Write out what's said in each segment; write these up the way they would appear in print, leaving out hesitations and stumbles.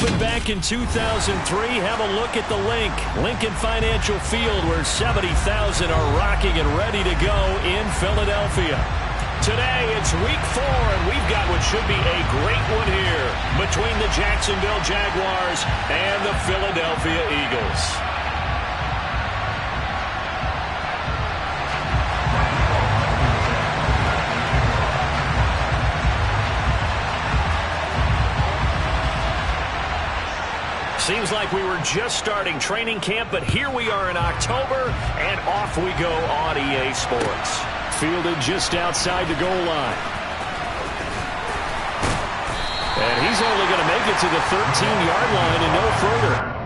opened back in 2003. Have a look at the Lincoln Financial Field, where 70,000 are rocking and ready to go in Philadelphia. Today, it's week 4, and we've got what should be a great one here between the Jacksonville Jaguars and the Philadelphia Eagles. Seems like we were just starting training camp, but here we are in October, and off we go on EA Sports. Fielded just outside the goal line. And he's only going to make it to the 13-yard line and no further.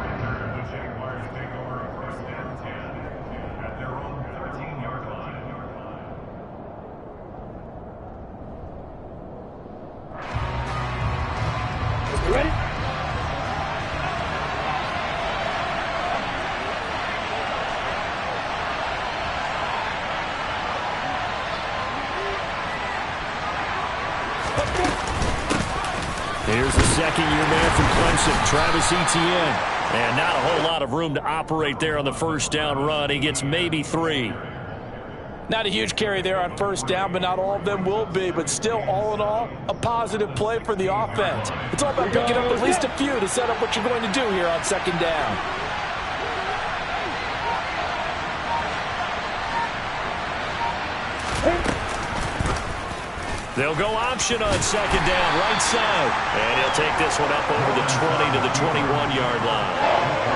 Here's the second-year man from Clemson, Travis Etienne. And not a whole lot of room to operate there on the first down run. He gets maybe 3. Not a huge carry there on first down, but not all of them will be. But still, all in all, a positive play for the offense. It's all about picking up at least a few to set up what you're going to do here on second down. They'll go option on second down, right side. And he'll take this one up over the 20 to the 21-yard line.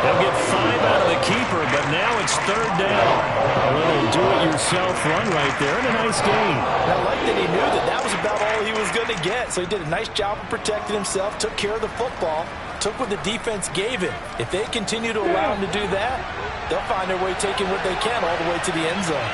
They'll get 5 out of the keeper, but now it's third down. A little do-it-yourself run right there, and a nice gain. I like that he knew that was about all he was going to get. So he did a nice job of protecting himself, took care of the football, took what the defense gave him. If they continue to allow him to do that, they'll find their way taking what they can all the way to the end zone.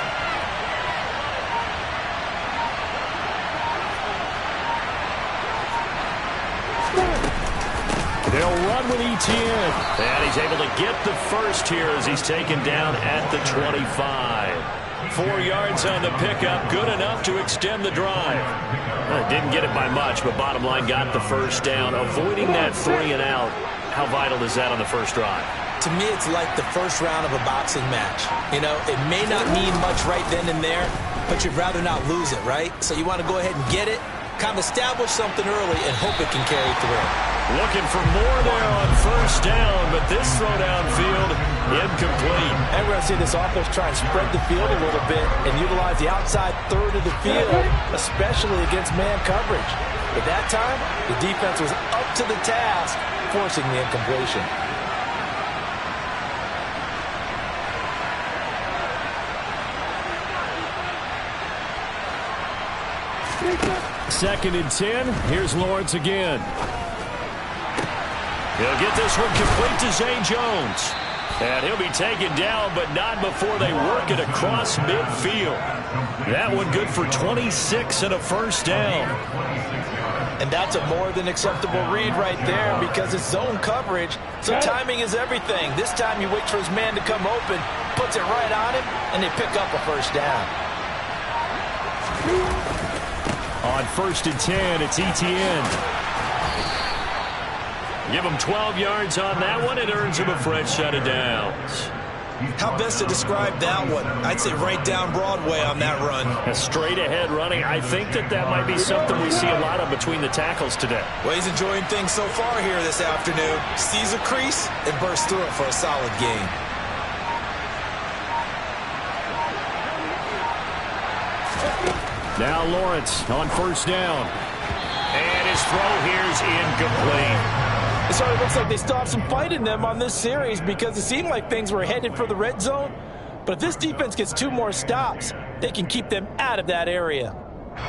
They'll run with Etienne. And he's able to get the first here as he's taken down at the 25. 4 yards on the pickup, good enough to extend the drive. Didn't get it by much, but bottom line got the first down. Avoiding that 3 and out. How vital is that on the first drive? To me, it's like the first round of a boxing match. You know, it may not mean much right then and there, but you'd rather not lose it, right? So you want to go ahead and get it, kind of establish something early, and hope it can carry through. Looking for more there on first down, but this throw downfield incomplete. And we're going to see this offense try and spread the field a little bit and utilize the outside third of the field, especially against man coverage. But that time, the defense was up to the task, forcing the incompletion. Second and 10. Here's Lawrence again. He'll get this one complete to Zay Jones. And he'll be taken down, but not before they work it across midfield. That one good for 26 and a first down. And that's a more than acceptable read right there because it's zone coverage, so timing is everything. This time you wait for his man to come open, puts it right on him, and they pick up a first down. On first and 10, it's Etienne. Give him 12 yards on that one. It earns him a fresh set of downs. How best to describe that one? I'd say right down Broadway on that run. A straight ahead running. I think that might be something we see a lot of between the tackles today. Well, he's enjoying things so far here this afternoon. Sees a crease and bursts through it for a solid gain. Now Lawrence on first down. And his throw here's incomplete. So it looks like they still have some fight in them on this series because it seemed like things were headed for the red zone. But if this defense gets 2 more stops, they can keep them out of that area.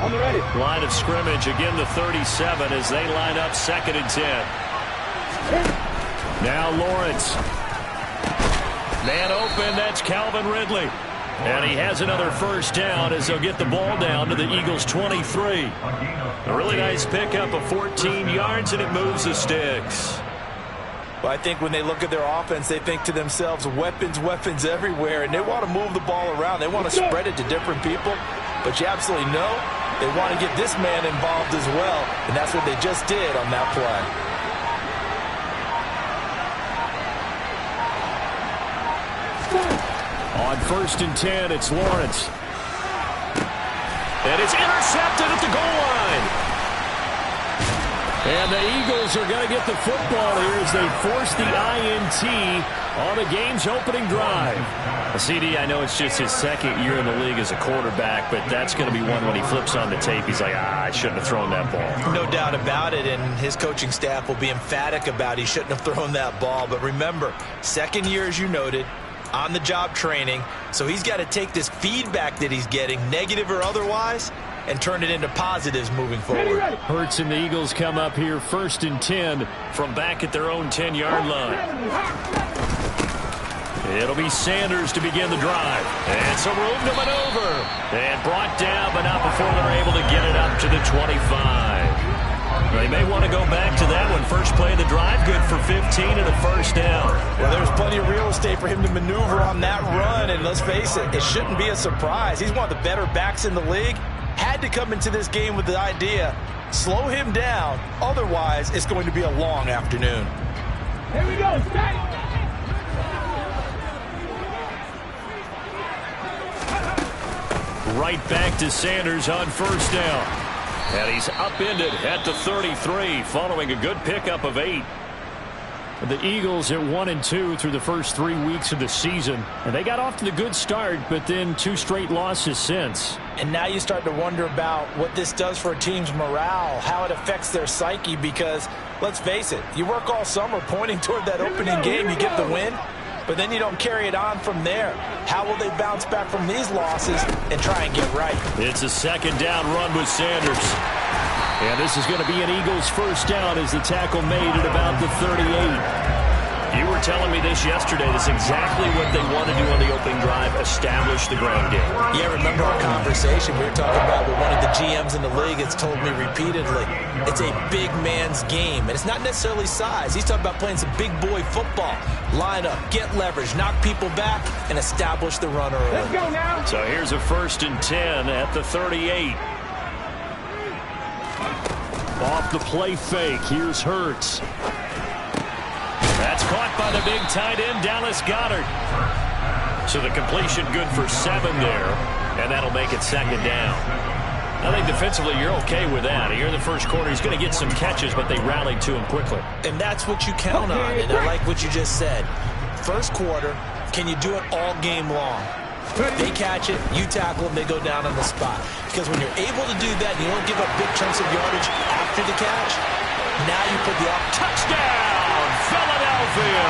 On the ready. Line of scrimmage, again the 37 as they line up second and 10. Now Lawrence. Man open, that's Calvin Ridley. And he has another first down as they'll get the ball down to the Eagles' 23. A really nice pickup of 14 yards, and it moves the sticks. Well, I think when they look at their offense, they think to themselves, weapons, weapons everywhere, and they want to move the ball around. They want to spread it to different people, but you absolutely know they want to get this man involved as well, and that's what they just did on that play. On 1st and 10, it's Lawrence. And it's intercepted at the goal line. And the Eagles are going to get the football here as they force the INT on the game's opening drive. CD, I know it's just his second year in the league as a quarterback, but that's going to be one when he flips on the tape. He's like, I shouldn't have thrown that ball. No doubt about it, and his coaching staff will be emphatic about he shouldn't have thrown that ball. But remember, second year, as you noted, on-the-job training, so he's got to take this feedback that he's getting, negative or otherwise, and turn it into positives moving forward. Hurts and the Eagles come up here 1st and 10 from back at their own 10-yard line. It'll be Sanders to begin the drive. And some room to maneuver. And brought down, but not before they're able to get it up to the 25. They may want to go back to that one. First play of the drive, good for 15 and a first down. Well, there's plenty of real estate for him to maneuver on that run, and let's face it, it shouldn't be a surprise. He's one of the better backs in the league. Had to come into this game with the idea, slow him down, otherwise it's going to be a long afternoon. Here we go, stay. Right back to Sanders on first down. And he's upended at the 33 following a good pickup of 8. The Eagles at 1-2 through the first 3 weeks of the season. And they got off to the good start, but then 2 straight losses since. And now you start to wonder about what this does for a team's morale, how it affects their psyche, because let's face it, you work all summer pointing toward that opening game, you get the win, but then you don't carry it on from there. How will they bounce back from these losses and try and get right? It's a second down run with Sanders. And this is going to be an Eagles first down as the tackle made at about the 38. You were telling me this yesterday. This is exactly what they want to do on the opening drive, establish the ground game. Yeah, remember our conversation? We were talking about what one of the GMs in the league has told me repeatedly. It's a big man's game, and it's not necessarily size. He's talking about playing some big boy football. Line up, get leverage, knock people back, and establish the run early. Let's go now. So here's a 1st and 10 at the 38. Off the play fake, here's Hurts. That's caught by the big tight end, Dallas Goedert. So the completion good for 7 there, and that'll make it second down. I think defensively you're okay with that. Here in the first quarter, he's going to get some catches, but they rallied to him quickly. And that's what you count on, and I like what you just said. First quarter, can you do it all game long? They catch it, you tackle them, they go down on the spot. Because when you're able to do that, you don't give up big chunks of yardage after the catch. Now you put the touchdown, Philadelphia.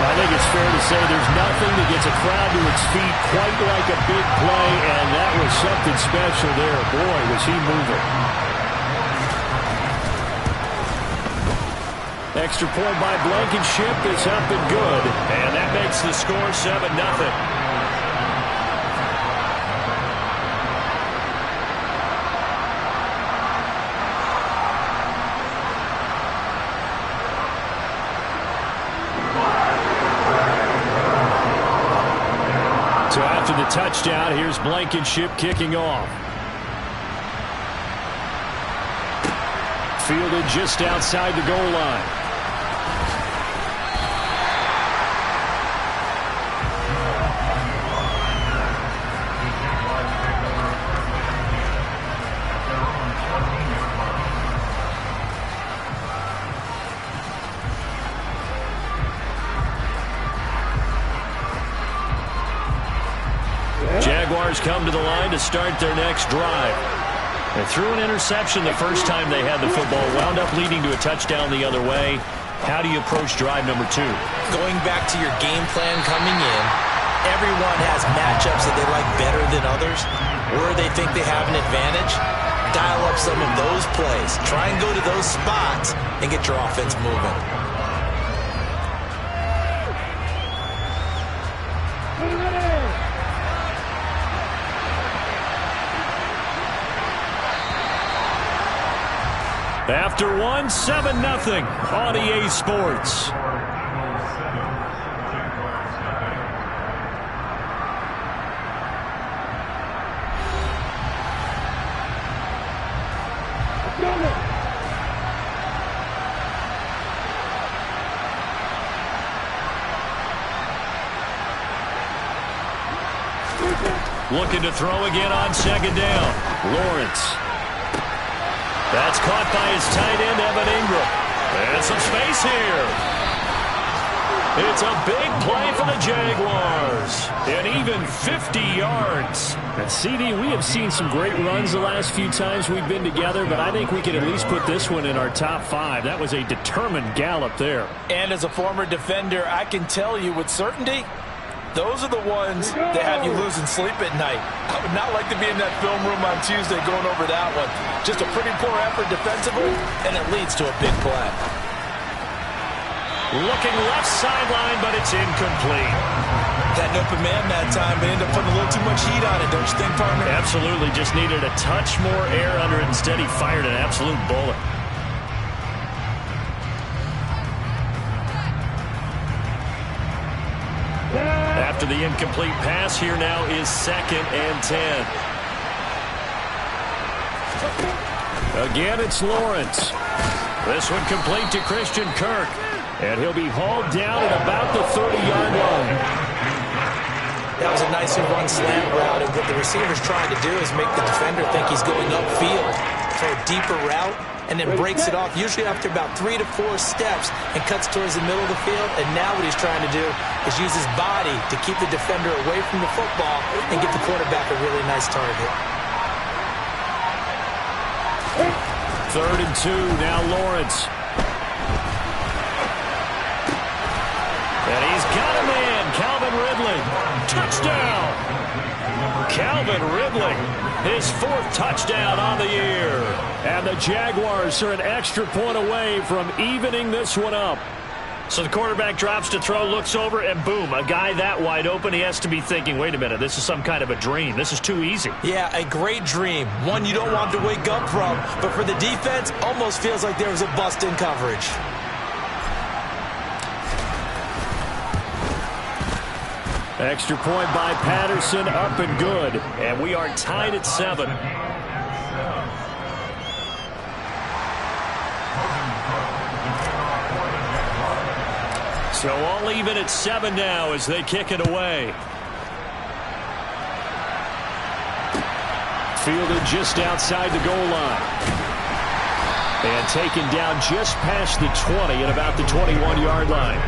I think it's fair to say there's nothing that gets a crowd to its feet quite like a big play, and that was something special there. Boy, was he moving. Extra point by Blankenship is up and good, and that makes the score 7-0. So after the touchdown, here's Blankenship kicking off. Fielded just outside the goal line. Jaguars come to the line to start their next drive. They threw an interception the first time they had the football, wound up leading to a touchdown the other way. How do you approach drive number 2? Going back to your game plan coming in, everyone has matchups that they like better than others, where they think they have an advantage. Dial up some of those plays. Try and go to those spots and get your offense moving. After one, 7-0 on EA Sports. Looking to throw again on second down. Lawrence. That's caught by his tight end, Evan Ingram. And some space here. It's a big play for the Jaguars. And even 50 yards. And CD, we have seen some great runs the last few times we've been together, but I think we can at least put this one in our top 5. That was a determined gallop there. And as a former defender, I can tell you with certainty, those are the ones that have you losing sleep at night. I would not like to be in that film room on Tuesday going over that one. Just a pretty poor effort defensively, and it leads to a big play. Looking left sideline, but it's incomplete. That open man that time, they ended up putting a little too much heat on it, don't you think, partner? Absolutely. Just needed a touch more air under it. Instead, he fired an absolute bullet. After the incomplete pass, here now is 2nd and 10. Again, it's Lawrence. This one complete to Christian Kirk. And he'll be hauled down at about the 30-yard line. That was a nicely run slant route, and what the receiver's trying to do is make the defender think he's going upfield. Throw a deeper route, and then breaks it off, usually after about 3 to 4 steps, and cuts towards the middle of the field. And now what he's trying to do is use his body to keep the defender away from the football and get the quarterback a really nice target. 3rd and 2, now Lawrence. And he's got a man, Calvin Ridley. Touchdown! Calvin Ridley, his 4th touchdown on the year. And the Jaguars are an extra point away from evening this one up. So the quarterback drops to throw, looks over, and boom, a guy that wide open, he has to be thinking, wait a minute, this is some kind of a dream. This is too easy. Yeah, a great dream. One you don't want to wake up from, but for the defense, almost feels like there was a bust in coverage. Extra point by Patterson, up and good. And we are tied at 7. So all even at 7 now as they kick it away. Fielded just outside the goal line. And taken down just past the 20 at about the 21-yard line.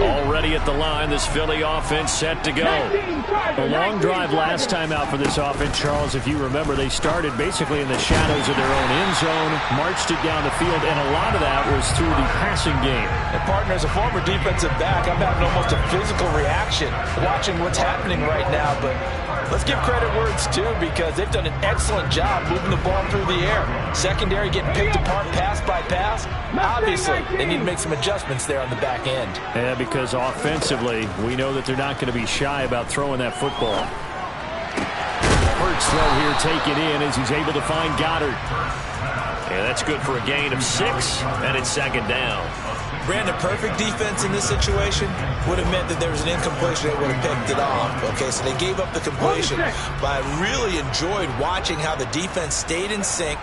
Already at the line, this Philly offense set to go. A long drive last time out for this offense, Charles. If you remember, they started basically in the shadows of their own end zone, marched it down the field, and a lot of that was through the passing game. And partner, as a former defensive back, I'm having almost a physical reaction watching what's happening right now. But let's give credit where it's due, because they've done an excellent job moving the ball through the air. Secondary getting picked apart pass by pass. Obviously, they need to make some adjustments there on the back end. Yeah, because offensively, we know that they're not going to be shy about throwing that football. Hurts throw here taken in as he's able to find Goddard. Yeah, that's good for a gain of 6, and it's 2nd down. Brandon, perfect defense in this situation would have meant that there was an incompletion that would have picked it off. Okay, so they gave up the completion, but I really enjoyed watching how the defense stayed in sync,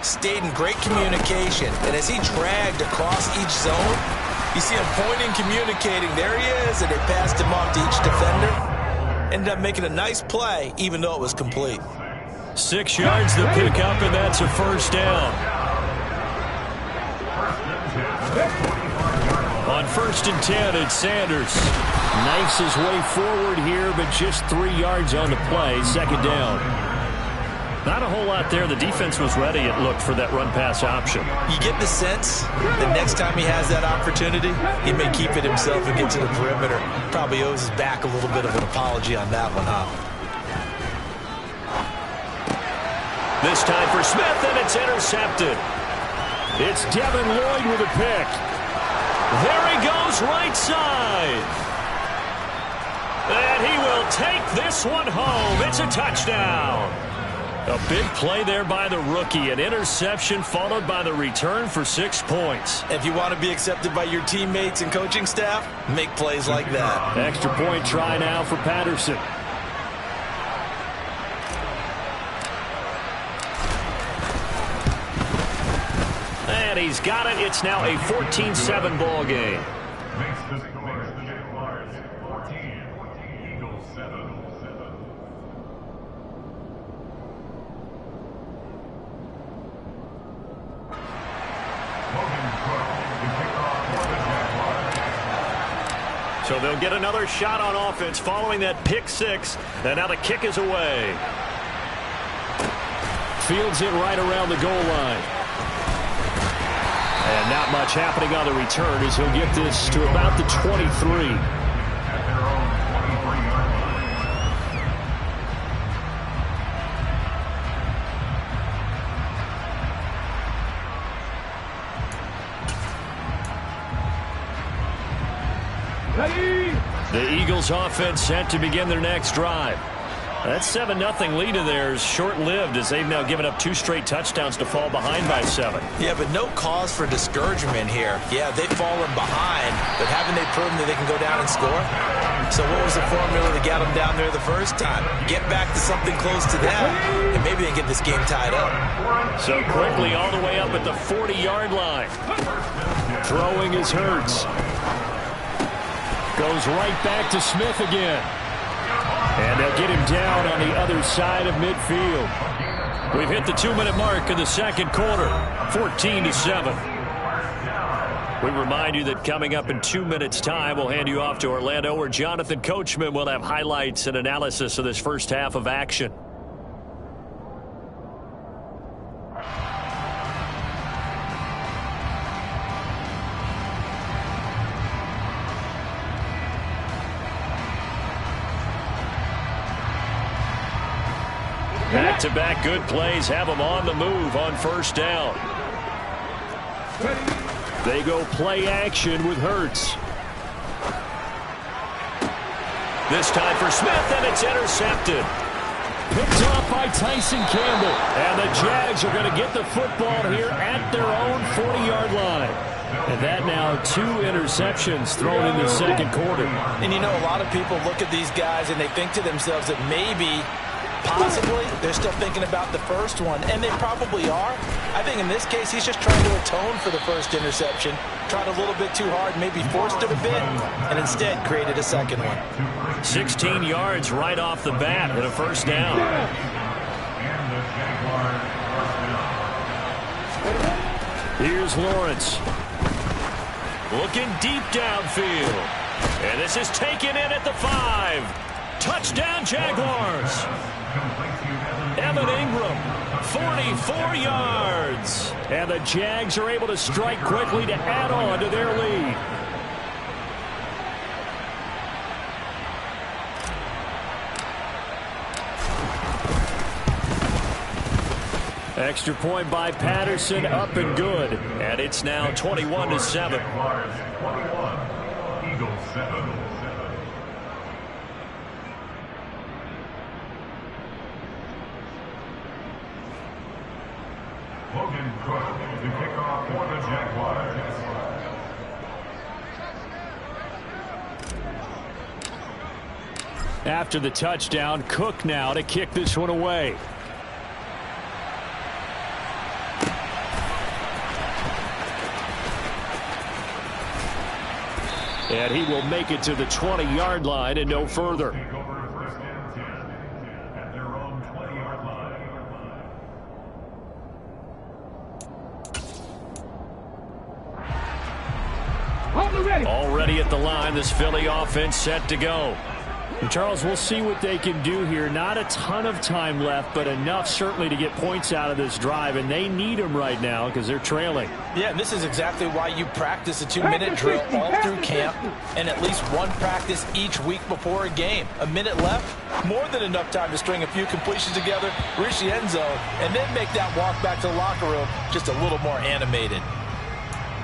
stayed in great communication, and as he dragged across each zone, you see him pointing, communicating. There he is, and they passed him off to each defender. Ended up making a nice play, even though it was complete. 6 yards to pick up, and that's a 1st down. On 1st and 10, it's Sanders. Knifes his way forward here, but just 3 yards on the play. 2nd down. Not a whole lot there. The defense was ready, it looked, for that run-pass option. You get the sense that next time he has that opportunity, he may keep it himself and get to the perimeter. Probably owes his back a little bit of an apology on that one, huh? This time for Smith, and it's intercepted. It's Devin Lloyd with a pick. There he goes, right side. And he will take this one home. It's a touchdown. A big play there by the rookie. An interception followed by the return for 6 points. If you want to be accepted by your teammates and coaching staff, make plays like that. Extra point try now for Patterson. And he's got it. It's now a 14-7 ball game. So they'll get another shot on offense following that pick six. And now the kick is away. Fields it right around the goal line. And not much happening on the return as he'll get this to about the 23. The Eagles offense set to begin their next drive. That 7-0 lead of theirs short-lived as they've now given up 2 straight touchdowns to fall behind by 7. Yeah, but no cause for discouragement here. Yeah, they've fallen behind, but haven't they proven that they can go down and score? So what was the formula that got them down there the first time? Get back to something close to that, and maybe they get this game tied up. So quickly all the way up at the 40-yard line. Throwing is Hurts. Goes right back to Smith again. And they'll get him down on the other side of midfield. We've hit the 2-minute mark in the second quarter. 14-7. We remind you that coming up in 2 minutes' time, we'll hand you off to Orlando, where Jonathan Coachman will have highlights and analysis of this first half of action. Back-to-back good plays have them on the move on first down. They go play action with Hurts. This time for Smith, and it's intercepted. Picked off by Tyson Campbell. And the Jags are going to get the football here at their own 40-yard line. And that now 2 interceptions thrown in the second quarter. And you know, a lot of people look at these guys and they think to themselves that maybe possibly they're still thinking about the first one, and they probably are. I think in this case he's just trying to atone for the first interception, tried a little bit too hard, maybe forced it a bit, and instead created a second one. 16 yards right off the bat and a first down. Here's Lawrence. Looking deep downfield. And this is taken in at the 5. Touchdown Jaguars. Evan Ingram, 44 yards. And the Jags are able to strike quickly to add on to their lead. Extra point by Patterson, up and good. And it's now 21-7. Eagles 7. Logan Cook, the kickoff for the Jaguars. After the touchdown, Cook now to kick this one away. And he will make it to the 20-yard line and no further. Already at the line, this Philly offense set to go. And Charles, we'll see what they can do here. Not a ton of time left, but enough certainly to get points out of this drive, and they need them right now because they're trailing. Yeah, and this is exactly why you practice a 2-minute drill all through camp and at least one practice each week before a game. A minute left, more than enough time to string a few completions together, reach the end zone, and then make that walk back to the locker room just a little more animated.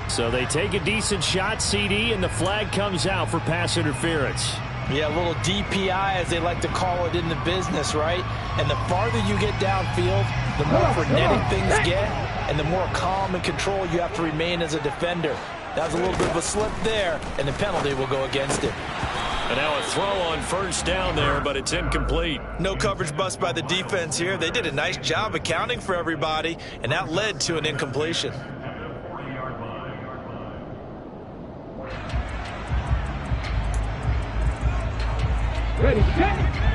So they take a decent shot, CD, and the flag comes out for pass interference. Yeah, a little DPI, as they like to call it in the business, right? And the farther you get downfield, the more frenetic things get, and the more calm and control you have to remain as a defender. That was a little bit of a slip there, and the penalty will go against it. And now a throw on first down there, but it's incomplete. No coverage bust by the defense here. They did a nice job accounting for everybody, and that led to an incompletion.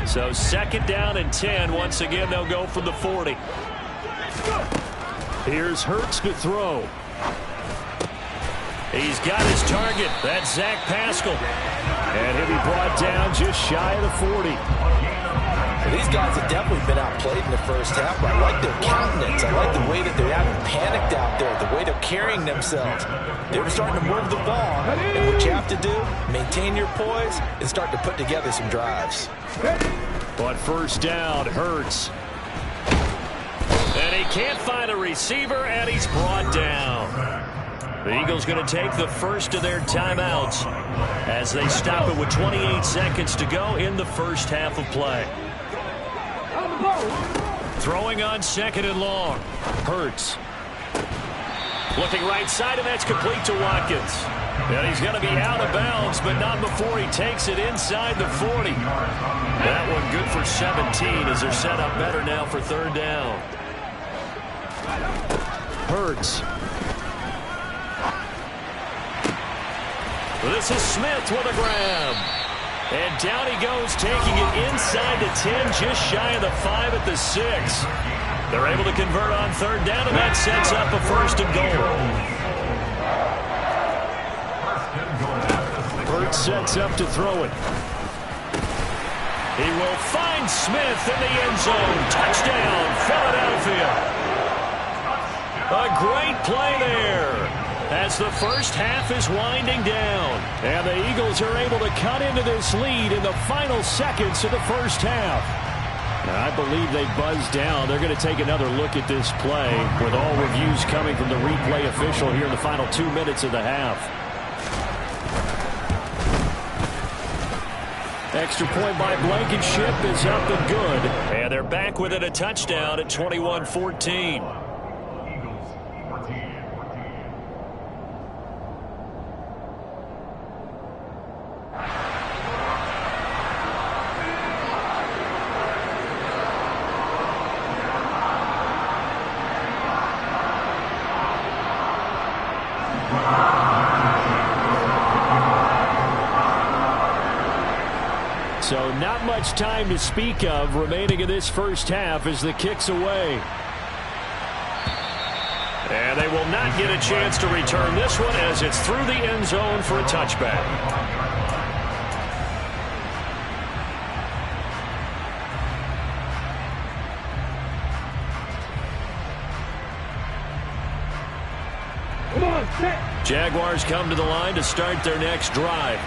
So second down and 10. Once again, they'll go from the 40. Here's Hurts to throw. He's got his target. That's Zach Pascal. And he'll be brought down just shy of the 40. Well, these guys have definitely been outplayed in the first half, but I like their countenance. I like the way that they haven't panicked out there, the way they're carrying themselves. They were starting to move the ball, and what you have to do, maintain your poise and start to put together some drives. But first down, Hurts. And he can't find a receiver, and he's brought down. The Eagles going to take the first of their timeouts as they stop it with 28 seconds to go in the first half of play. Throwing on second and long. Hurts. Looking right side, and that's complete to Watkins. And he's going to be out of bounds, but not before he takes it inside the 40. That one good for 17 as they're set up better now for third down. Hurts. This is Smith with a grab. And down he goes, taking it inside the 10, just shy of the 5 at the 6. They're able to convert on third down, and that sets up a first and goal. Hurts sets up to throw it. He will find Smith in the end zone. Touchdown, Philadelphia. A great play there as the first half is winding down. And the Eagles are able to cut into this lead in the final seconds of the first half. I believe they buzzed down. They're going to take another look at this play with all reviews coming from the replay official here in the final 2 minutes of the half. Extra point by Blankenship is up and good. And they're back within a touchdown at 21-14. So not much time to speak of remaining in this first half as the kick's away. And they will not get a chance to return this one as it's through the end zone for a touchback. Jaguars come to the line to start their next drive.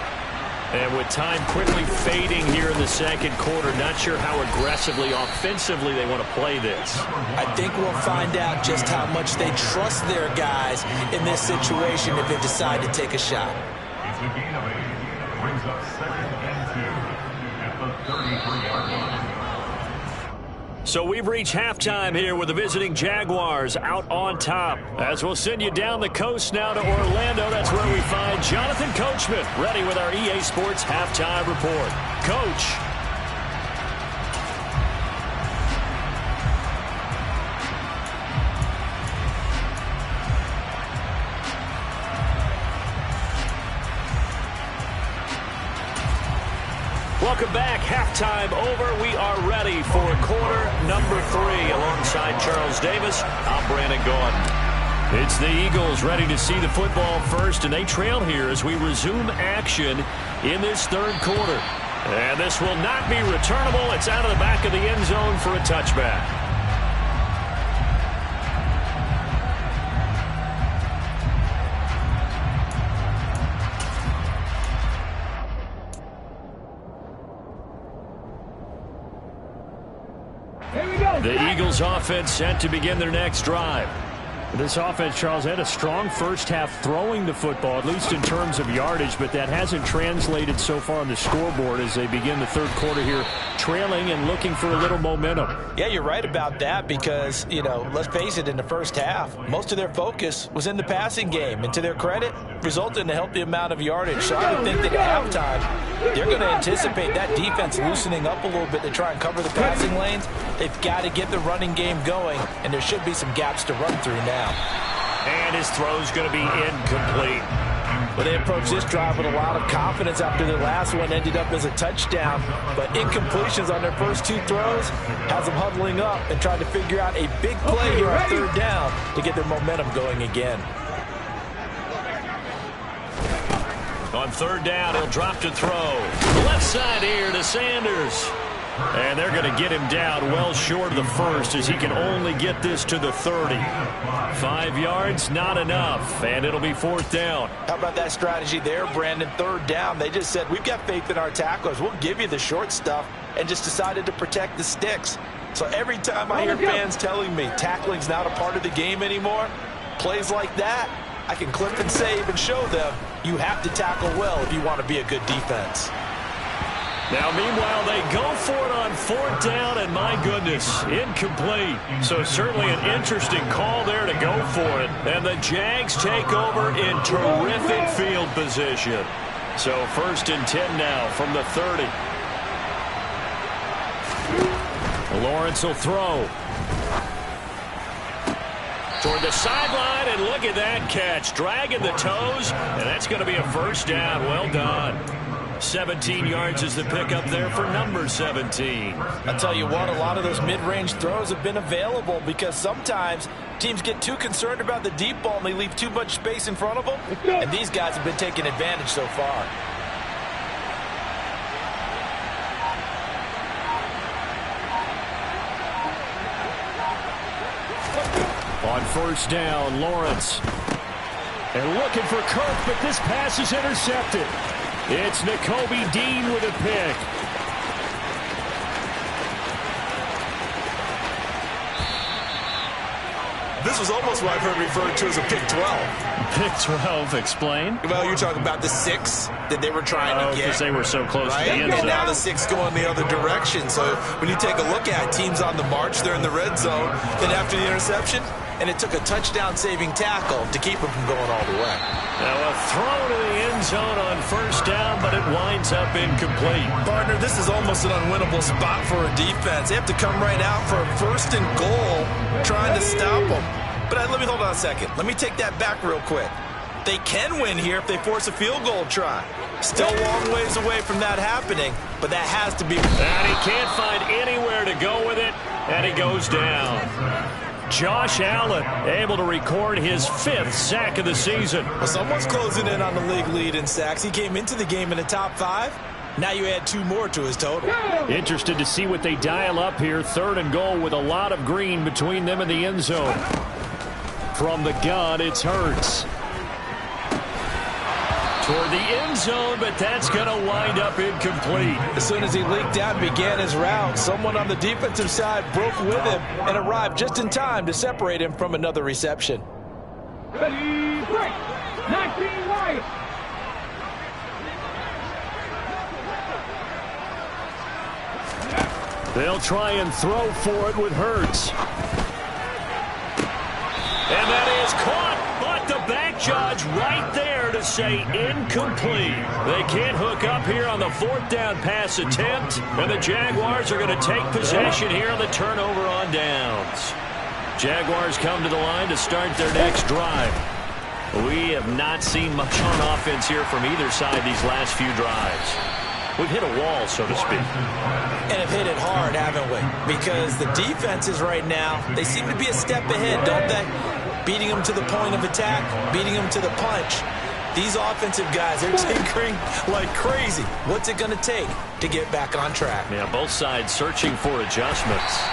And with time quickly fading here in the second quarter, not sure how aggressively, offensively they want to play this. I think we'll find out just how much they trust their guys in this situation if they decide to take a shot. It's a gain of 8. Brings up 2nd and 2 at the 33-yard line. So we've reached halftime here with the visiting Jaguars out on top. As we'll send you down the coast now to Orlando, that's where we find Jonathan Coachman ready with our EA Sports Halftime Report. Coach. Welcome back. Halftime over. We are ready for quarter number 3. Alongside Charles Davis, I'm Brandon Gordon. It's the Eagles ready to see the football first, and they trail here as we resume action in this third quarter. And this will not be returnable. It's out of the back of the end zone for a touchback. The Eagles offense set to begin their next drive. This offense, Charles, had a strong first half throwing the football, at least in terms of yardage, but that hasn't translated so far on the scoreboard as they begin the third quarter here, trailing and looking for a little momentum. Yeah, you're right about that because, let's face it, in the first half, most of their focus was in the passing game. And to their credit, resulted in a healthy amount of yardage. So I would think that at halftime, they're going to anticipate that defense loosening up a little bit to try and cover the passing lanes. They've got to get the running game going, and there should be some gaps to run through now. And his throw's going to be incomplete. Well, they approached this drive with a lot of confidence after their last one ended up as a touchdown. But incompletions on their first two throws has them huddling up and trying to figure out a big play here on third down to get their momentum going again. On third down, he'll drop to throw. Left side here to Sanders. And they're going to get him down well short of the first as he can only get this to the 30. 5 yards, not enough, and it'll be fourth down. How about that strategy there, Brandon? Third down, they just said, we've got faith in our tacklers. We'll give you the short stuff, and just decided to protect the sticks. So every time I hear fans telling me tackling's not a part of the game anymore, plays like that, I can clip and save and show them you have to tackle well if you want to be a good defense. Now, meanwhile, they go for it on fourth down, and my goodness, incomplete. So certainly an interesting call there to go for it. And the Jags take over in terrific field position. So first and 10 now from the 30. Lawrence will throw. Toward the sideline, and look at that catch. Dragging the toes, and that's going to be a first down. Well done. 17 yards is the pickup there for number 17. I'll tell you what, a lot of those mid-range throws have been available because sometimes teams get too concerned about the deep ball and they leave too much space in front of them. And these guys have been taking advantage so far. On first down, Lawrence. And looking for Kirk, but this pass is intercepted. It's Nakobe Dean with a pick. This was almost what I've heard referred to as a pick 12. Pick 12, explain. Well, you're talking about the 6 that they were trying to get. Because they were so close right? to the end zone. And now the 6 going the other direction. So when you take a look at teams on the march, they're in the red zone. Then after the interception, and it took a touchdown-saving tackle to keep them from going all the way. Now a throw to the end zone on first down, but it winds up incomplete. Partner, this is almost an unwinnable spot for a defense. They have to come right out for a first and goal, trying to stop them. But let me hold on a second. Let me take that back real quick. They can win here if they force a field goal try. Still a long ways away from that happening, but that has to be. And he can't find anywhere to go with it, and he goes down. Josh Allen able to record his 5th sack of the season. Well, someone's closing in on the league lead in sacks. He came into the game in the top 5. Now you add 2 more to his total. Interested to see what they dial up here. Third and goal with a lot of green between them and the end zone. From the gun, it's Hurts. Toward the end zone, but that's going to wind up incomplete. As soon as he leaked out and began his route, someone on the defensive side broke with him and arrived just in time to separate him from another reception. They'll try and throw for it with Hurts. And that is caught, but the back judge right there to say incomplete. They can't hook up here on the fourth down pass attempt, and the Jaguars are going to take possession here on the turnover on downs. Jaguars come to the line to start their next drive. We have not seen much on offense here from either side these last few drives. We've hit a wall, so to speak. And have hit it hard, haven't we? Because the defenses right now, they seem to be a step ahead, don't they? Beating them to the point of attack, beating them to the punch. These offensive guys, they're tinkering like crazy. What's it going to take to get back on track? Yeah, both sides searching for adjustments.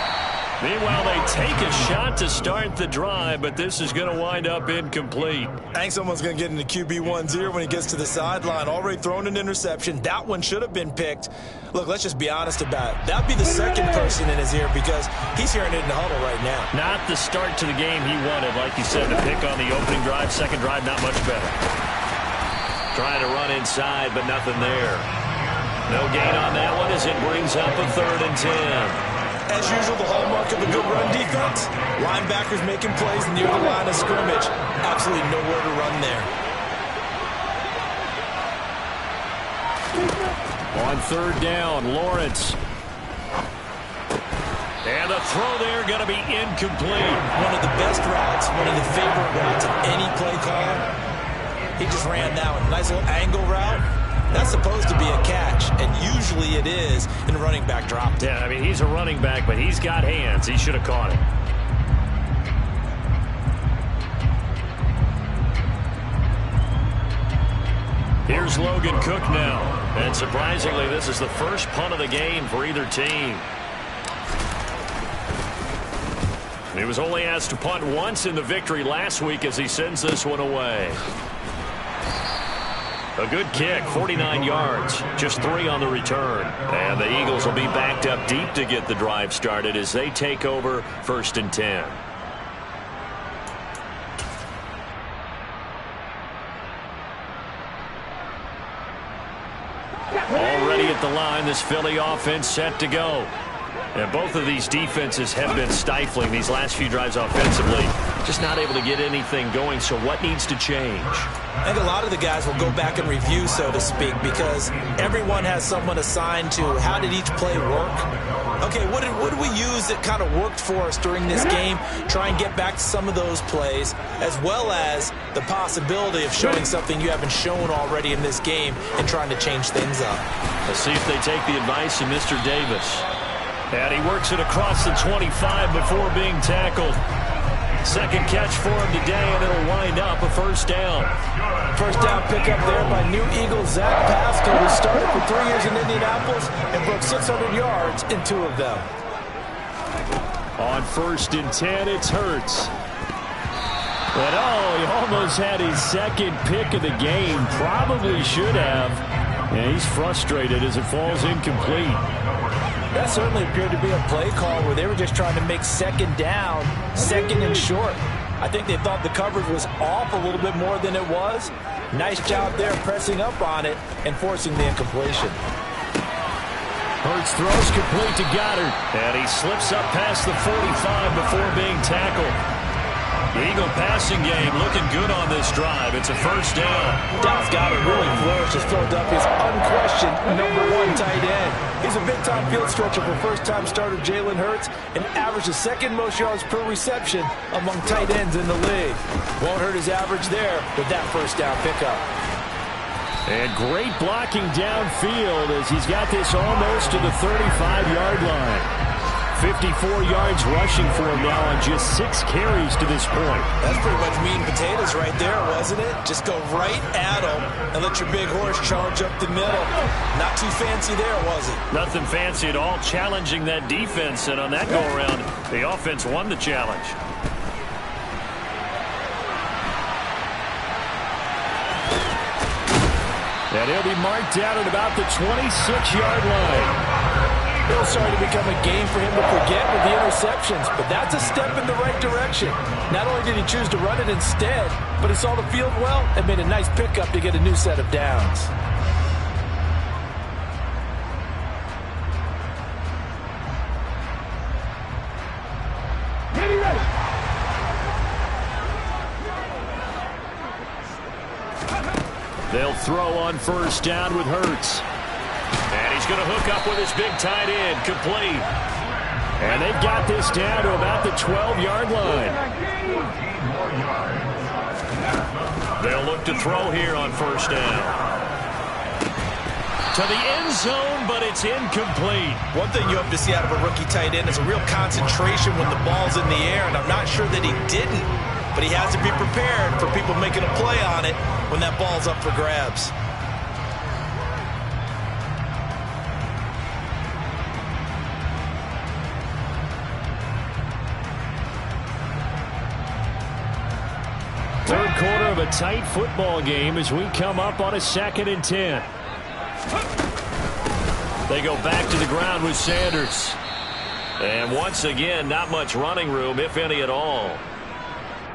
Meanwhile, they take a shot to start the drive, but this is going to wind up incomplete. I think someone's going to get into QB1's ear when he gets to the sideline. Already thrown an interception. That one should have been picked. Look, let's just be honest about it. That would be the second person in his ear because he's hearing it in the huddle right now. Not the start to the game he wanted. Like you said, the pick on the opening drive, second drive, not much better. Trying to run inside, but nothing there. No gain on that one as it brings up a 3rd and 10. As usual, the hallmark of a good run defense, linebackers making plays near the line of scrimmage. Absolutely nowhere to run there. On 3rd down, Lawrence. And the throw there going to be incomplete. One of the best routes, one of the favorite routes of any play caller. He just ran that one. Nice little angle route. That's supposed to be a catch, and usually it is in running back drop. Yeah, I mean, he's a running back, but he's got hands. He should have caught it. Here's Logan Cook now. And surprisingly, this is the first punt of the game for either team. He was only asked to punt once in the victory last week as he sends this one away. A good kick, 49 yards, just 3 on the return. And the Eagles will be backed up deep to get the drive started as they take over 1st and 10. Already at the line, this Philly offense set to go. And both of these defenses have been stifling these last few drives offensively. Just not able to get anything going, so what needs to change? I think a lot of the guys will go back and review, so to speak, because everyone has someone assigned to how did each play work. Okay, what did we use that kind of worked for us during this game? Try and get back to some of those plays, as well as the possibility of showing something you haven't shown already in this game and trying to change things up. Let's see if they take the advice of Mr. Davis. And he works it across the 25 before being tackled. Second catch for him today, and it'll wind up a 1st down. First down pickup there by new Eagle Zach Pascal, who started for 3 years in Indianapolis and broke 600 yards in 2 of them. On 1st and 10, it's Hurts. But he almost had his second pick of the game. Probably should have. And he's frustrated as it falls incomplete. That certainly appeared to be a play call where they were just trying to make 2nd down, 2nd and short. I think they thought the coverage was off a little bit more than it was. Nice job there pressing up on it and forcing the incompletion. Hurts throws complete to Goddard. And he slips up past the 45 before being tackled. The Eagle passing game looking good on this drive. It's a 1st down. Dallas Goddard really flourished as Philadelphia's unquestioned #1 tight end. He's a big-time field stretcher for first-time starter Jalen Hurts and averaged the 2nd most yards per reception among tight ends in the league. Won't hurt his average there with that 1st down pickup. And great blocking downfield as he's got this almost to the 35-yard line. 54 yards rushing for him now on just 6 carries to this point. That's pretty much meat and potatoes right there, wasn't it? Just go right at him and let your big horse charge up the middle. Not too fancy there, was it? Nothing fancy at all, challenging that defense, and on that go-around, the offense won the challenge. And he'll be marked out at about the 26-yard line. It'll start to become a game for him to forget with the interceptions, but that's a step in the right direction. Not only did he choose to run it instead, but he saw the field well and made a nice pickup to get a new set of downs. They'll throw on 1st down with Hurts. And he's going to hook up with his big tight end, complete. And they've got this down to about the 12-yard line. They'll look to throw here on 1st down. To the end zone, but it's incomplete. One thing you hope to see out of a rookie tight end is a real concentration when the ball's in the air, and I'm not sure that he didn't, but he has to be prepared for people making a play on it when that ball's up for grabs. a tight football game as we come up on a 2nd and 10. They go back to the ground with Sanders. And once again, not much running room, if any at all.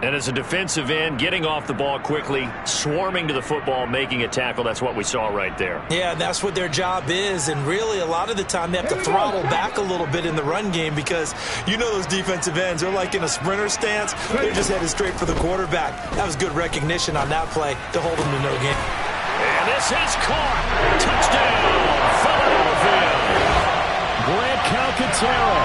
And as a defensive end, getting off the ball quickly, swarming to the football, making a tackle, that's what we saw right there. Yeah, that's what their job is. And really, a lot of the time, they have to throttle back a little bit in the run game because you know those defensive ends, they're like in a sprinter stance. They're just headed straight for the quarterback. That was good recognition on that play to hold them to no gain. And this is caught. Touchdown, Philadelphia. Grant Calcaterra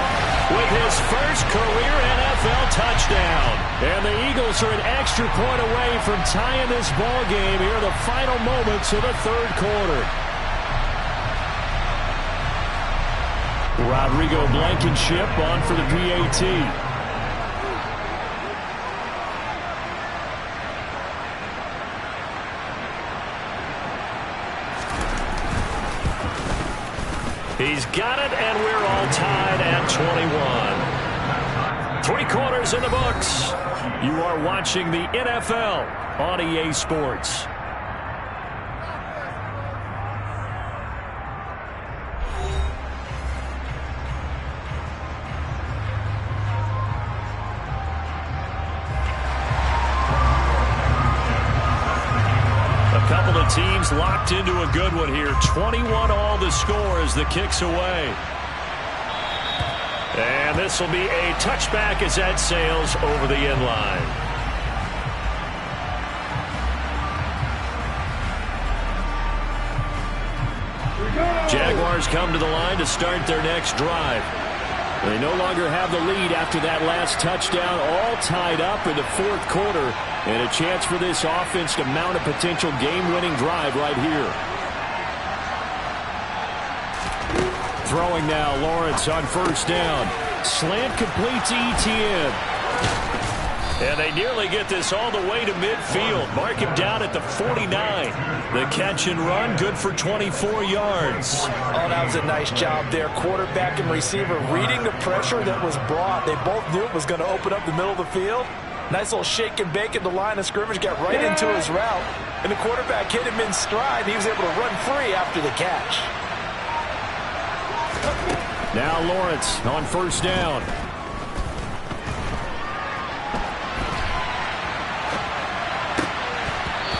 with his first career NFL touchdown. And the Eagles are an extra point away from tying this ball game here in the final moments of the 3rd quarter. Rodrigo Blankenship on for the PAT. He's got it, and we're all tied at 21. 3 quarters in the books. You are watching the NFL on EA Sports. A couple of teams locked into a good one here. 21 all the score as the kick's away. And this will be a touchback as that sails over the end line. Jaguars come to the line to start their next drive. They no longer have the lead after that last touchdown, all tied up in the 4th quarter, and a chance for this offense to mount a potential game-winning drive right here. Throwing now, Lawrence on 1st down. Slant complete to Etienne. And they nearly get this all the way to midfield. Mark him down at the 49. The catch and run, good for 24 yards. Oh, that was a nice job there. Quarterback and receiver reading the pressure that was brought. They both knew it was going to open up the middle of the field. Nice little shake and bake at the line of scrimmage, got right into his route. And the quarterback hit him in stride. He was able to run free after the catch. Now Lawrence on 1st down.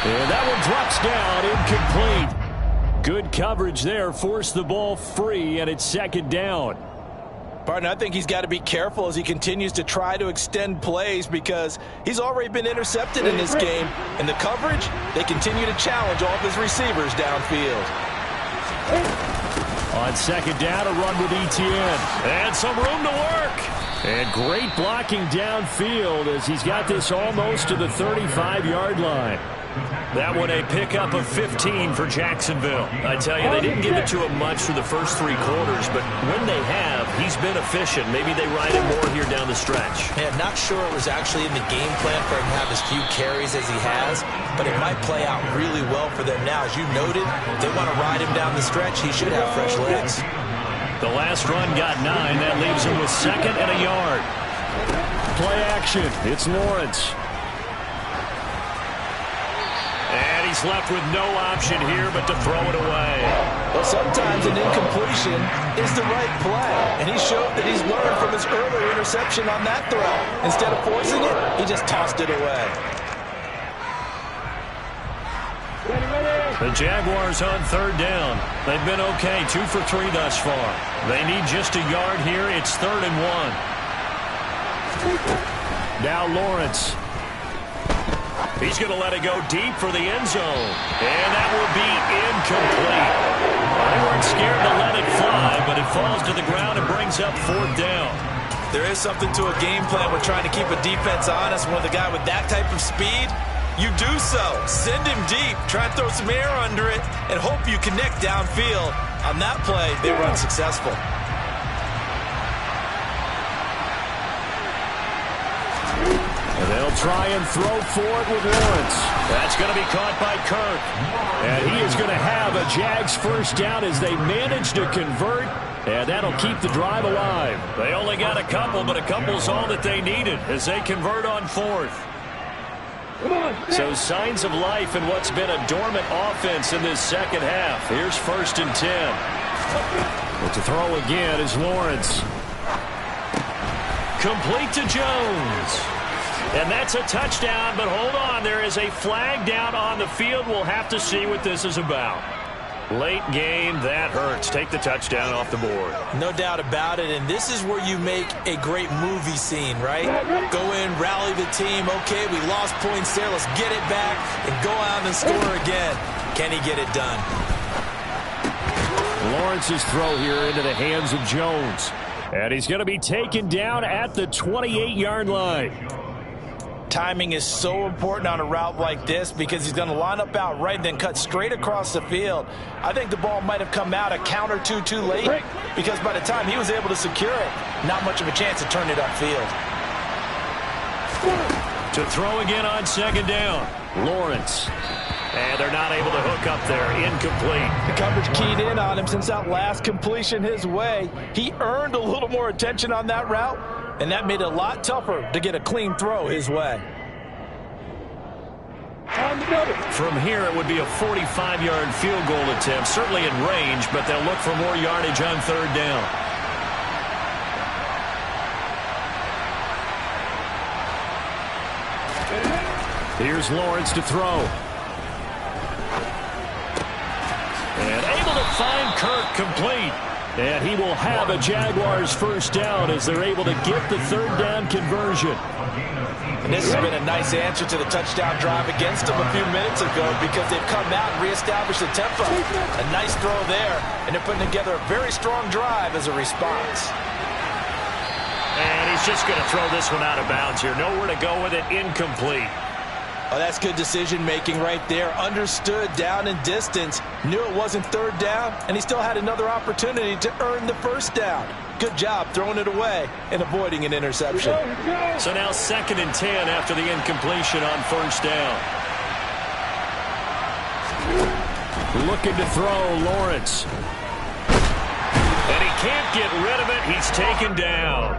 And that one drops down, incomplete. Good coverage there, forced the ball free, and it's 2nd down. Partner, I think he's got to be careful as he continues to try to extend plays because he's already been intercepted in this game. And the coverage, they continue to challenge all of his receivers downfield. On 2nd down, a run with Etienne. And some room to work. And great blocking downfield as he's got this almost to the 35-yard line. That one a pickup of 15 for Jacksonville. I tell you, they didn't give it to him much for the first 3 quarters, but when they have, he's been efficient. Maybe they ride him more here down the stretch. Man, not sure it was actually in the game plan for him to have as few carries as he has, but it might play out really well for them now. As you noted, if they want to ride him down the stretch, he should have fresh legs. The last run got 9. That leaves him with 2nd and a yard. Play action. It's Lawrence. And he's left with no option here but to throw it away. Well, sometimes an incompletion is the right play, and he showed that he's learned from his earlier interception on that throw. Instead of forcing it, he just tossed it away. The Jaguars on 3rd down. They've been okay, 2 for 3 thus far. They need just a yard here. It's 3rd and 1. Now Lawrence. He's going to let it go deep for the end zone. And that will be incomplete. They weren't scared to let it fly, but it falls to the ground and brings up 4th down. There is something to a game plan when trying to keep a defense honest. When the guy with that type of speed, you do so. Send him deep. Try and throw some air under it and hope you connect downfield. On that play, they were unsuccessful. And they'll try and throw for it with Lawrence. That's going to be caught by Kirk. And he is going to have a Jags 1st down as they manage to convert. And that'll keep the drive alive. They only got a couple, but a couple's all that they needed as they convert on 4th. So signs of life in what's been a dormant offense in this second half. Here's 1st and 10. But to throw again is Lawrence. Complete to Jones. And that's a touchdown, but hold on. There is a flag down on the field. We'll have to see what this is about. Late game, that hurts. Take the touchdown off the board. No doubt about it, and this is where you make a great movie scene, right? Go in, rally the team. Okay, we lost points there. Let's get it back and go out and score again. Can he get it done? Lawrence's throw here into the hands of Jones. And he's going to be taken down at the 28-yard line. Timing is so important on a route like this because he's going to line up out right and then cut straight across the field. I think the ball might have come out a count or two too late because by the time he was able to secure it, not much of a chance to turn it upfield. To throw again on 2nd down, Lawrence. And they're not able to hook up there. Incomplete. The coverage keyed in on him since that last completion his way. He earned a little more attention on that route, and that made it a lot tougher to get a clean throw his way. From here, it would be a 45-yard field goal attempt, certainly in range, but they'll look for more yardage on 3rd down. Here's Lawrence to throw. And able to find Kirk complete. And he will have a Jaguars 1st down as they're able to get the 3rd down conversion. And this has been a nice answer to the touchdown drive against them a few minutes ago because they've come out and reestablished the tempo. A nice throw there, and they're putting together a very strong drive as a response. And he's just going to throw this one out of bounds here. Nowhere to go with it. Incomplete. Oh, that's good decision-making right there. Understood down and distance. Knew it wasn't 3rd down, and he still had another opportunity to earn the 1st down. Good job throwing it away and avoiding an interception. So now 2nd and 10 after the incompletion on 1st down. Looking to throw, Lawrence. And he can't get rid of it. He's taken down.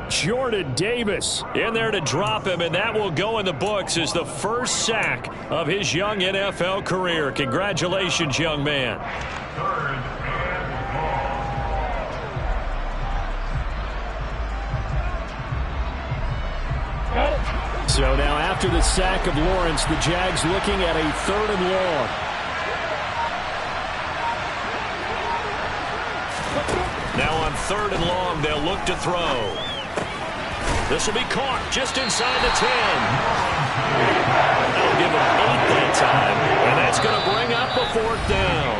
Jordan Davis in there to drop him, and that will go in the books as the first sack of his young NFL career. Congratulations, young man. 3rd and long. So now after the sack of Lawrence, the Jags looking at a 3rd and long. Now on 3rd and long, they'll look to throw. This will be caught just inside the 10. That'll give him 8 that time, and that's going to bring up a 4th down.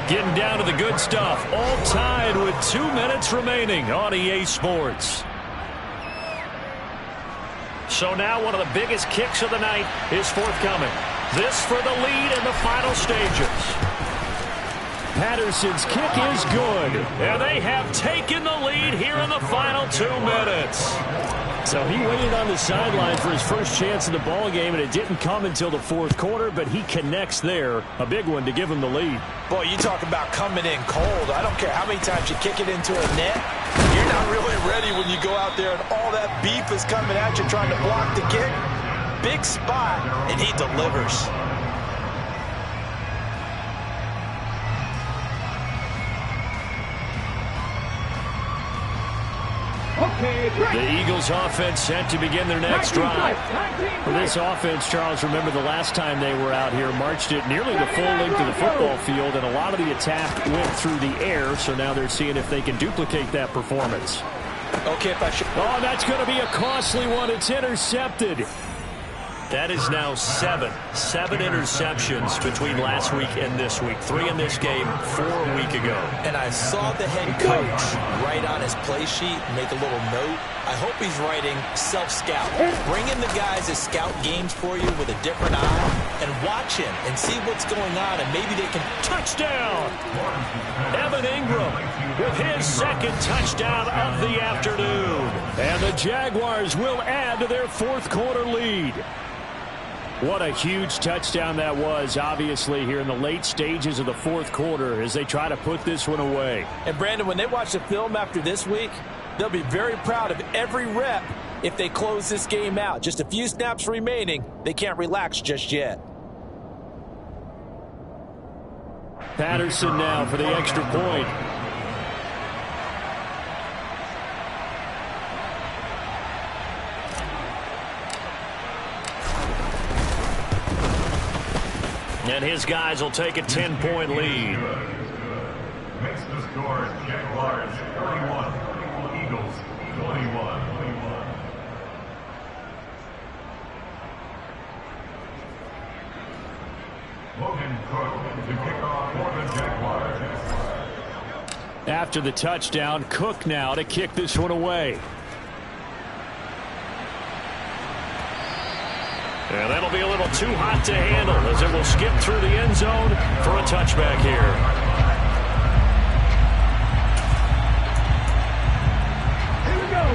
Getting down to the good stuff, all tied with 2 minutes remaining on EA Sports. So now one of the biggest kicks of the night is forthcoming. This for the lead in the final stages. Patterson's kick is good, and they have taken the lead here in the final 2 minutes. So he waited on the sideline for his first chance in the ball game, and it didn't come until the 4th quarter, but he connects there. A big one to give him the lead. Boy, you talk about coming in cold. I don't care how many times you kick it into a net. You're not really ready when you go out there and all that beef is coming at you trying to block the kick. Big spot, and he delivers. The Eagles offense set to begin their next drive. For this offense, Charles, remember the last time they were out here, marched it nearly the full length of the football field, and a lot of the attack went through the air, so now they're seeing if they can duplicate that performance. Okay, if I should... Oh, that's going to be a costly one. It's intercepted. That is now 7 interceptions between last week and this week. 3 in this game, 4 a week ago. And I saw the head coach write on his play sheet, make a little note. I hope he's writing self-scout. Bring in the guys that scout games for you with a different eye and watch him and see what's going on, and maybe they can... Touchdown! Evan Ingram with his 2nd touchdown of the afternoon. And the Jaguars will add to their 4th quarter lead. What a huge touchdown that was, obviously, here in the late stages of the 4th quarter as they try to put this one away. And, Brandon, when they watch the film after this week, they'll be very proud of every rep if they close this game out. Just a few snaps remaining. They can't relax just yet. Patterson now for the extra point. And his guys will take a 10-point lead. Makes the score Jaguars 31, Eagles 21. Logan Cook to kick off for the Jaguars. After the touchdown, Cook now to kick this one away. And that'll be a little too hot to handle as it will skip through the end zone for a touchback here.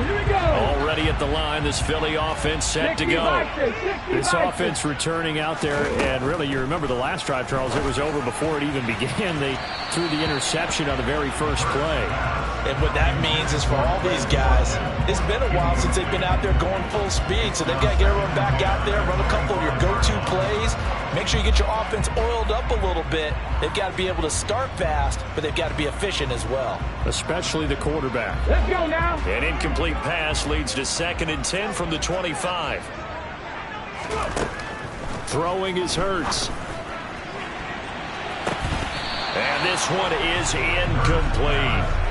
Here we go. Already at the line, this Philly offense set to go. This offense returning out there, and really, you remember the last drive, Charles, it was over before it even began. They threw the interception on the very first play. And what that means is for all these guys, it's been a while since they've been out there going full speed, so they've got to get everyone back out there, run a couple of your go-to plays, make sure you get your offense oiled up a little bit. They've got to be able to start fast, but they've got to be efficient as well. Especially the quarterback. Let's go now. An incomplete pass leads to 2nd and 10 from the 25. Throwing is Hurts. And this one is incomplete.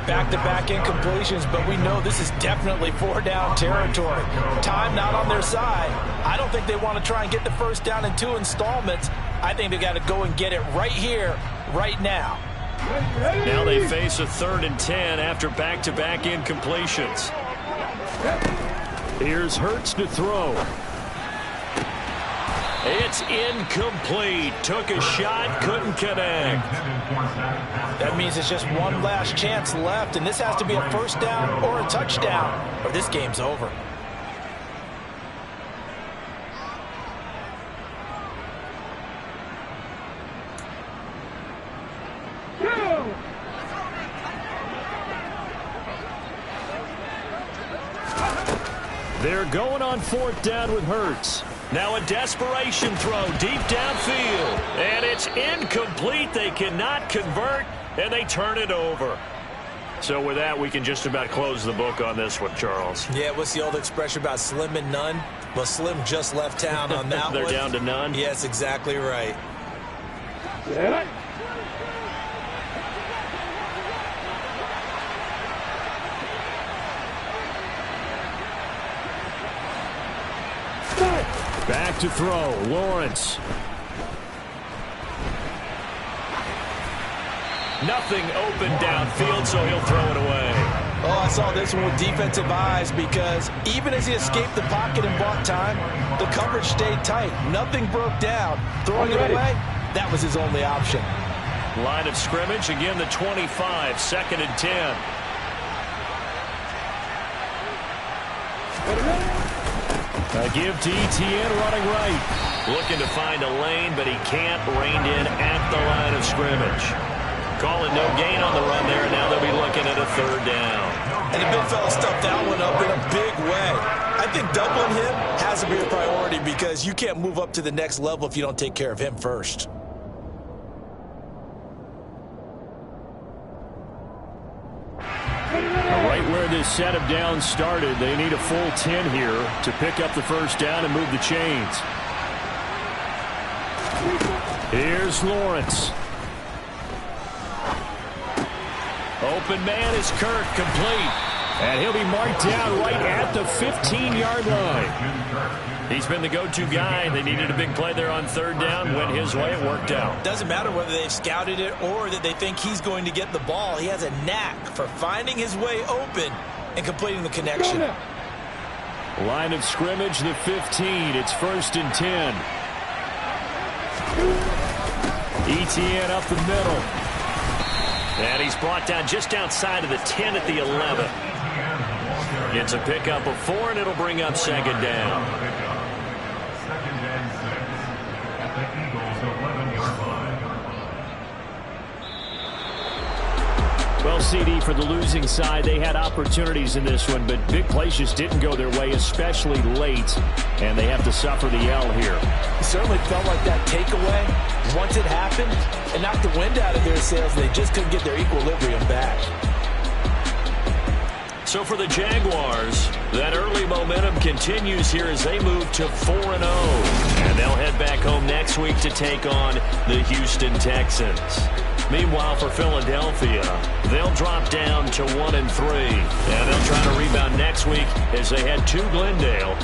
Back-to-back incompletions, but we know this is definitely 4-down territory. Time not on their side. I don't think they want to try and get the first down in 2 installments. I think they've got to go and get it right here, right now. Now they face a 3rd and 10 after back-to-back incompletions. Here's Hurts to throw. It's incomplete. Took a shot, couldn't connect. That means it's just one last chance left, and this has to be a first down or a touchdown, or this game's over. They're going on 4th down with Hurts. Now a desperation throw deep downfield. And it's incomplete. They cannot convert, and they turn it over. So with that, we can just about close the book on this one, Charles. Yeah, what's the old expression about slim and none? Well, Slim just left town on that They're one. down to none? Yes, exactly right. Yeah. Back to throw, Lawrence. Nothing open downfield, so he'll throw it away. Oh, I saw this one with defensive eyes because even as he escaped the pocket and bought time, the coverage stayed tight. Nothing broke down. Throwing it away, that was his only option. Line of scrimmage, again the 25, 2nd and 10. A give to ETN running right. Looking to find a lane, but he can't. Reined in at the line of scrimmage. Calling no gain on the run there, and now they'll be looking at a 3rd down. And the big fella stuffed that one up in a big way. I think doubling him has to be a priority because you can't move up to the next level if you don't take care of him first. Right where this set of downs started, they need a full 10 here to pick up the first down and move the chains. Here's Lawrence. Open man is Kirk, complete. And he'll be marked down right at the 15-yard line. He's been the go-to guy. They needed a big play there on 3rd down. Went his way. It worked out. Doesn't matter whether they've scouted it or that they think he's going to get the ball. He has a knack for finding his way open and completing the connection. Line of scrimmage, the 15. It's 1st and 10. ETN up the middle. And he's brought down just outside of the 10 at the 11. It's a pickup of 4, and it'll bring up 2nd down. 2nd and 6 at the Eagles' 11-yard line. Well, CD, for the losing side, they had opportunities in this one, but big plays just didn't go their way, especially late, and they have to suffer the L here. It certainly felt like that takeaway, once it happened, it knocked the wind out of their sails. They just couldn't get their equilibrium back. So for the Jaguars, that early momentum continues here as they move to 4-0. And they'll head back home next week to take on the Houston Texans. Meanwhile, for Philadelphia, they'll drop down to 1-3. And they'll try to rebound next week as they head to Glendale